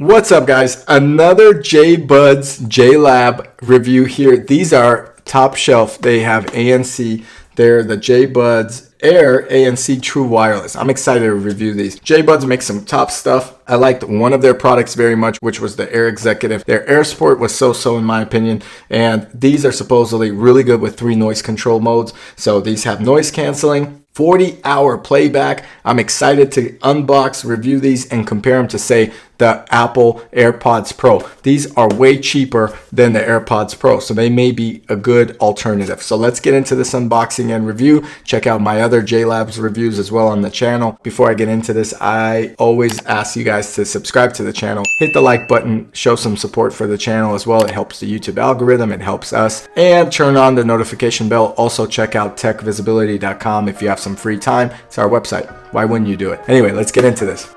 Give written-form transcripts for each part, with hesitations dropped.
What's up, guys? Another JBuds JLab review here. These are top shelf. They have ANC. They're the JBuds Air ANC True Wireless. I'm excited to review these. JBuds makes some top stuff. I liked one of their products very much, which was the Air Executive. Their Air Sport was so-so in my opinion, and these are supposedly really good with 3 noise control modes. So these have noise canceling, 40-hour playback. I'm excited to unbox, review these, and compare them to, say, the Apple AirPods Pro. These are way cheaper than the AirPods Pro, so they may be a good alternative. So let's get into this unboxing and review. Check out my other JLabs reviews as well on the channel. Before I get into this, I always ask you guys to subscribe to the channel, hit the like button, show some support for the channel as well. It helps the YouTube algorithm, it helps us, and turn on the notification bell. Also check out techvisibility.com if you have some free time. It's our website. Why wouldn't you do it? Anyway, let's get into this.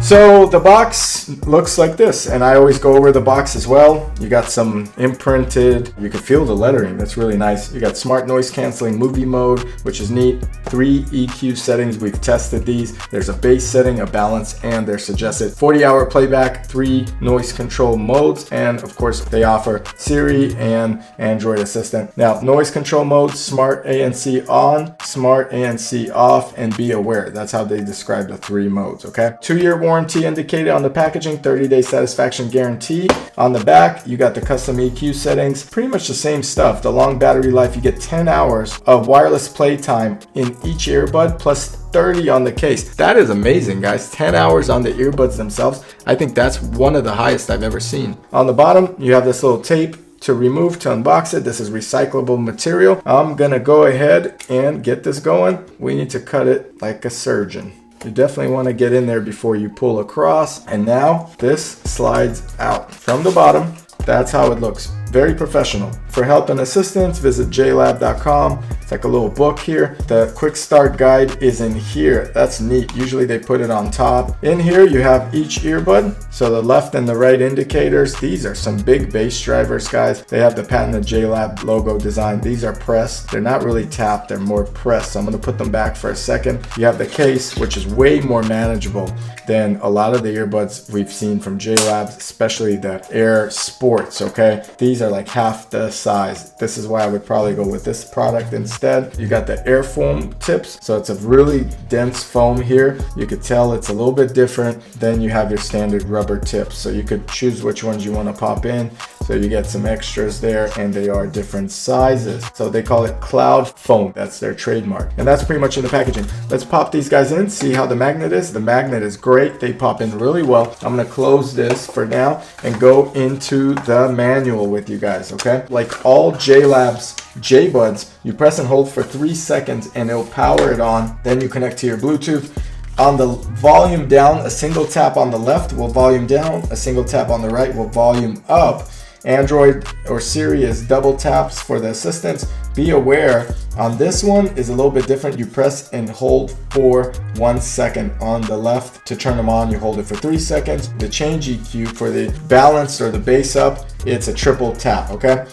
So the box looks like this, and I always go over the box as well. You got some imprinted, you can feel the lettering, that's really nice. You got smart noise canceling movie mode, which is neat. 3 EQ settings, we've tested these. There's a bass setting, a balance, and their suggested 40-hour playback, 3 noise control modes, and of course they offer Siri and Android Assistant. Now, noise control mode, smart ANC on, smart ANC off, and be aware. That's how they describe the 3 modes, okay? 2-year warranty indicated on the packaging, 30-day satisfaction guarantee. On the back, you got the custom EQ settings, pretty much the same stuff. The long battery life, you get 10 hours of wireless playtime in each earbud plus 30 on the case. That is amazing, guys. 10 hours on the earbuds themselves. I think that's one of the highest I've ever seen. On the bottom, you have this little tape to remove, to unbox it. This is recyclable material. I'm gonna go ahead and get this going. We need to cut it like a surgeon. You definitely want to get in there before you pull across. And now this slides out from the bottom. That's how it looks. Very professional. For help and assistance, visit jlab.com. It's like a little book here. The quick start guide is in here. That's neat. Usually they put it on top. In here you have each earbud. So the left and the right indicators. These are some big bass drivers, guys. They have the patented JLab logo design. These are pressed. They're not really tapped. They're more pressed. So I'm going to put them back for a second. You have the case, which is way more manageable than a lot of the earbuds we've seen from JLabs, especially the Air Sports, okay? These are like half the size. This is why I would probably go with this product instead. You got the air foam tips, so it's a really dense foam here. You could tell it's a little bit different than you have your standard rubber tips, so you could choose which ones you want to pop in. So you get some extras there, and they are different sizes. So they call it cloud foam. That's their trademark, and that's pretty much in the packaging. Let's pop these guys in, see how the magnet is. The magnet is great. They pop in really well. I'm gonna close this for now and go into the manual with you guys, okay? Like all JLabs JBuds, you press and hold for 3 seconds and it'll power it on. Then you connect to your Bluetooth. On the volume down, a single tap on the left will volume down, a single tap on the right will volume up. Android or Siri is double taps for the assistants. Be aware, on this one is a little bit different. You press and hold for 1 second. On the left, to turn them on, you hold it for 3 seconds. The change EQ for the balance or the bass up, it's a triple tap, okay?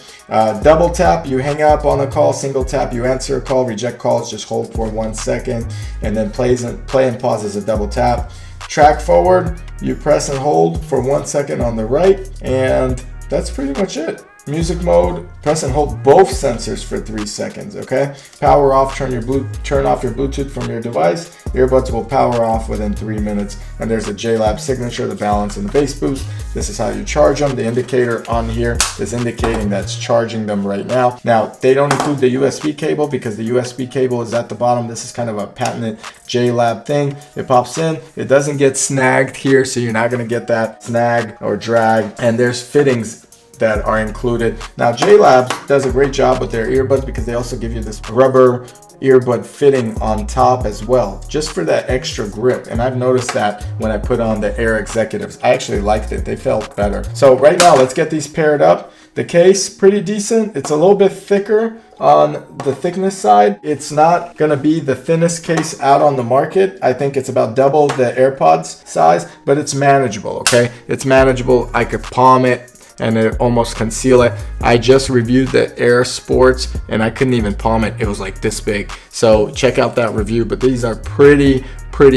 Double tap, you hang up on a call. Single tap, you answer a call. Reject calls, just hold for 1 second. And then play and pause is a double tap. Track forward, you press and hold for 1 second on the right. And that's pretty much it. Music mode, press and hold both sensors for 3 seconds, okay? Power off, turn off your Bluetooth from your device. Earbuds will power off within 3 minutes. And there's a JLab signature, the balance and the bass boost. This is how you charge them. The indicator on here is indicating that's charging them right now. Now, they don't include the USB cable because the USB cable is at the bottom. This is kind of a patented JLab thing. It pops in, it doesn't get snagged here, so you're not gonna get that snag or drag. And there's fittings that are included. Now, JLabs does a great job with their earbuds because they also give you this rubber earbud fitting on top as well, just for that extra grip. And I've noticed that when I put on the Air Executives. I actually liked it. They felt better. So right now, let's get these paired up. The case, pretty decent. It's a little bit thicker on the thickness side. It's not gonna be the thinnest case out on the market. I think it's about double the AirPods size, but it's manageable, okay? It's manageable. I could palm it. and it almost conceal it. I just reviewed the Air Sports and I couldn't even palm it. It was like this big. So check out that review, but these are pretty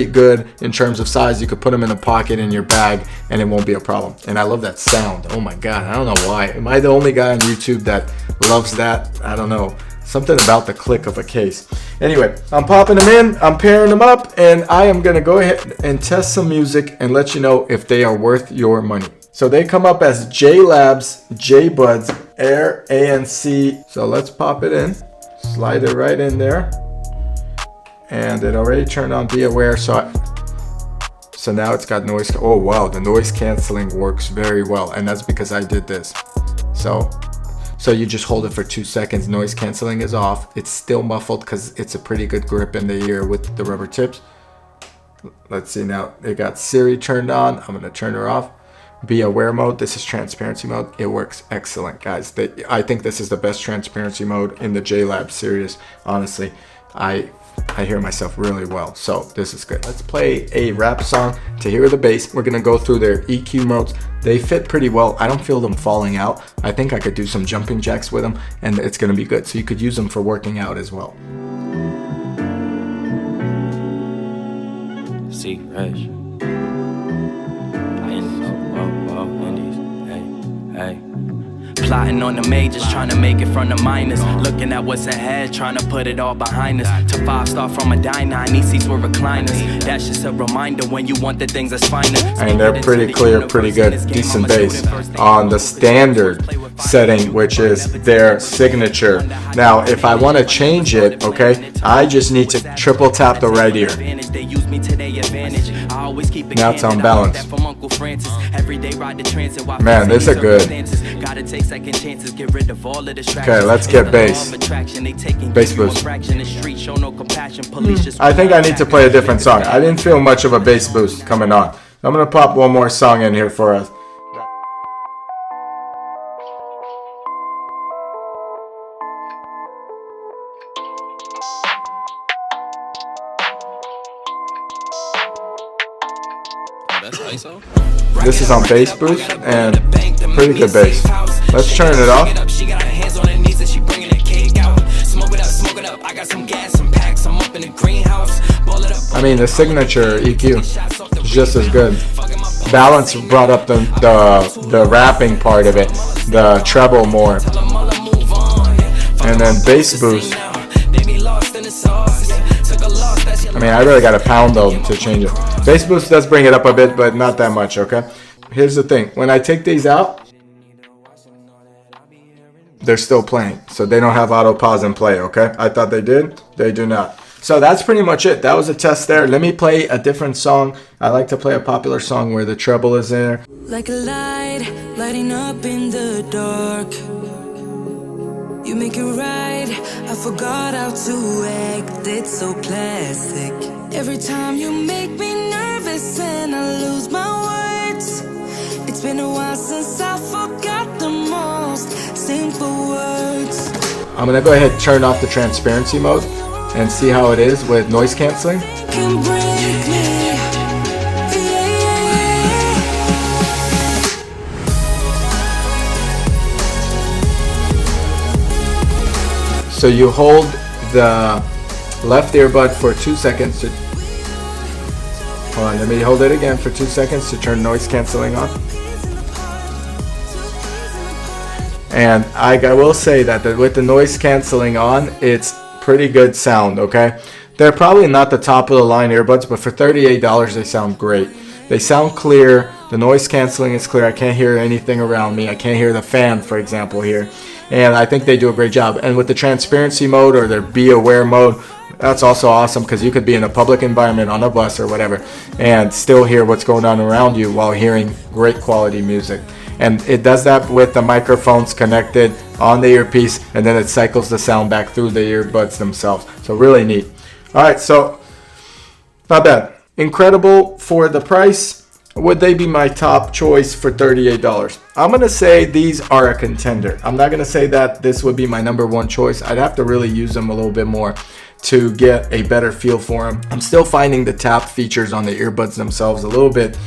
good in terms of size. You could put them in a pocket in your bag and it won't be a problem. And I love that sound. Oh my God, I don't know why. Am I the only guy on YouTube that loves that? I don't know. Something about the click of a case. Anyway, I'm popping them in, I'm pairing them up, and I am gonna go ahead and test some music and let you know if they are worth your money. So they come up as JLabs JBuds Air ANC. So let's pop it in, slide it right in there. And it already turned on, be aware. So now it's got noise. Oh wow, the noise canceling works very well. And that's because I did this. So you just hold it for 2 seconds, noise canceling is off. It's still muffled because it's a pretty good grip in the ear with the rubber tips. Let's see now, it got Siri turned on. I'm gonna turn her off. Be aware mode, this is transparency mode. It works excellent, guys. I think this is the best transparency mode in the JLab series, honestly. I hear myself really well, so this is good. Let's play a rap song to hear the bass. We're gonna go through their EQ modes. They fit pretty well. I don't feel them falling out. I think I could do some jumping jacks with them and it's gonna be good. So you could use them for working out as well. See, Rush. Indies, hey. Plotting on the majors, trying to make it from the minors. Looking at what's ahead, trying to put it all behind us. To 5-star from a diner, I need seats with recliners. That's just a reminder when you want the things that's finer. And they're pretty clear, pretty good, decent bass on the standard setting, which is their signature. Now, if I want to change it, okay, I just need to triple tap the right ear. Now it's on balance. Man, this is good. Okay, let's get bass. Bass boost. I think I need to play a different song. I didn't feel much of a bass boost coming on. I'm gonna pop one more song in here for us. This is on bass boost and pretty good bass. Let's turn it off. I mean, the signature EQ is just as good. Balance brought up the rapping part of it, the treble more, and then bass boost. I mean, I really got to pound them to change it. Bass boost does bring it up a bit, but not that much, okay? Here's the thing. When I take these out, they're still playing. So they don't have auto pause and play, okay? I thought they did. They do not. So that's pretty much it. That was a test there. Let me play a different song. I like to play a popular song where the treble is there. Like a light, lighting up in the dark. You make it right, I forgot how to act. It's so classic. Every time you make me nervous and I lose my words. It's been a while since I forgot the most simple words. I'm gonna go ahead and turn off the transparency mode and see how it is with noise canceling. So you hold the left earbud for 2 seconds to, hold on, let me hold it again for 2 seconds to turn noise canceling on. And I will say that with the noise canceling on, it's pretty good sound, okay? They're probably not the top of the line earbuds, but for $38 they sound great. They sound clear, the noise canceling is clear, I can't hear anything around me, I can't hear the fan, for example, here. And I think they do a great job. And with the transparency mode or their be aware mode, that's also awesome because you could be in a public environment on a bus or whatever and still hear what's going on around you while hearing great quality music. And it does that with the microphones connected on the earpiece, and then it cycles the sound back through the earbuds themselves. So really neat. All right, so not bad. Incredible for the price. Would they be my top choice for $38? I'm going to say these are a contender. I'm not going to say that this would be my #1 choice. I'd have to really use them a little bit more to get a better feel for them. I'm still finding the tap features on the earbuds themselves a little bit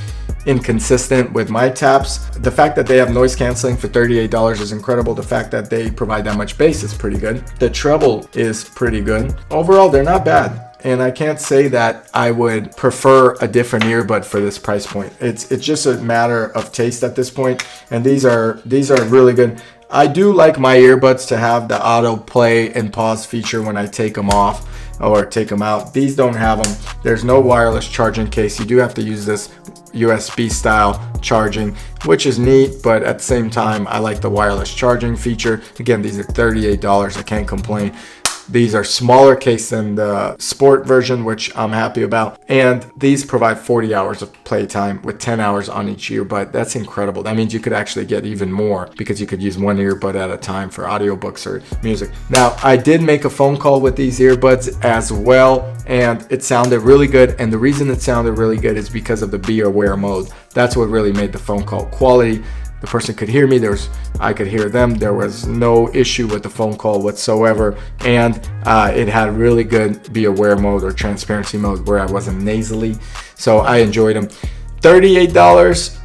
inconsistent with my taps. The fact that they have noise canceling for $38 is incredible. The fact that they provide that much bass is pretty good. The treble is pretty good. Overall, they're not bad. And I can't say that I would prefer a different earbud for this price point. It's just a matter of taste at this point. And these are really good. I do like my earbuds to have the auto play and pause feature when I take them off or take them out. These don't have them. There's no wireless charging case. You do have to use this USB style charging, which is neat, but at the same time, I like the wireless charging feature. Again, these are $38. I can't complain. These are smaller case than the sport version, which I'm happy about. And these provide 40 hours of playtime with 10 hours on each earbud. That's incredible. That means you could actually get even more because you could use one earbud at a time for audiobooks or music. Now, I did make a phone call with these earbuds as well, and it sounded really good. And the reason it sounded really good is because of the Be Aware mode. That's what really made the phone call quality. The person could hear me, I could hear them. There was no issue with the phone call whatsoever, and it had really good Be Aware mode or transparency mode where I wasn't nasally, so I enjoyed them. $38,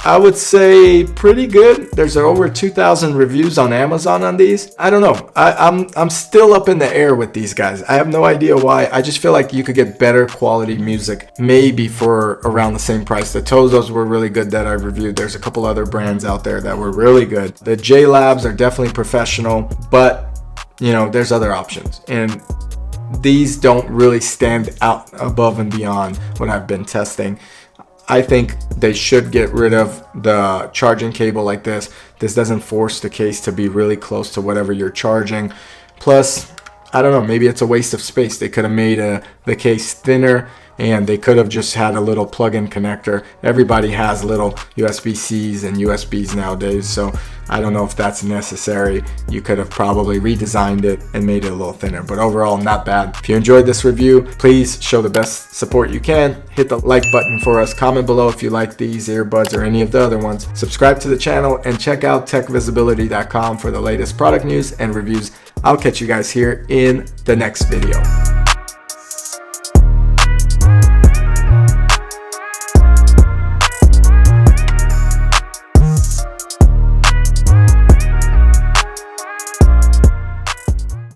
I would say pretty good. There's over 2,000 reviews on Amazon on these. I don't know. I'm still up in the air with these guys. I have no idea why. I just feel like you could get better quality music maybe for around the same price. The Tozos were really good that I reviewed. There's a couple other brands out there that were really good. The JLabs are definitely professional, but you know, there's other options. And these don't really stand out above and beyond what I've been testing. I think they should get rid of the charging cable like this. This doesn't force the case to be really close to whatever you're charging. Plus, I don't know, maybe it's a waste of space. They could have made the case thinner, and they could have just had a little plug-in connector. Everybody has little USB-Cs and USBs nowadays, so I don't know if that's necessary. You could have probably redesigned it and made it a little thinner, but overall, not bad. If you enjoyed this review, please show the best support you can. Hit the like button for us. Comment below if you like these earbuds or any of the other ones. Subscribe to the channel and check out techvisibility.com for the latest product news and reviews. I'll catch you guys here in the next video.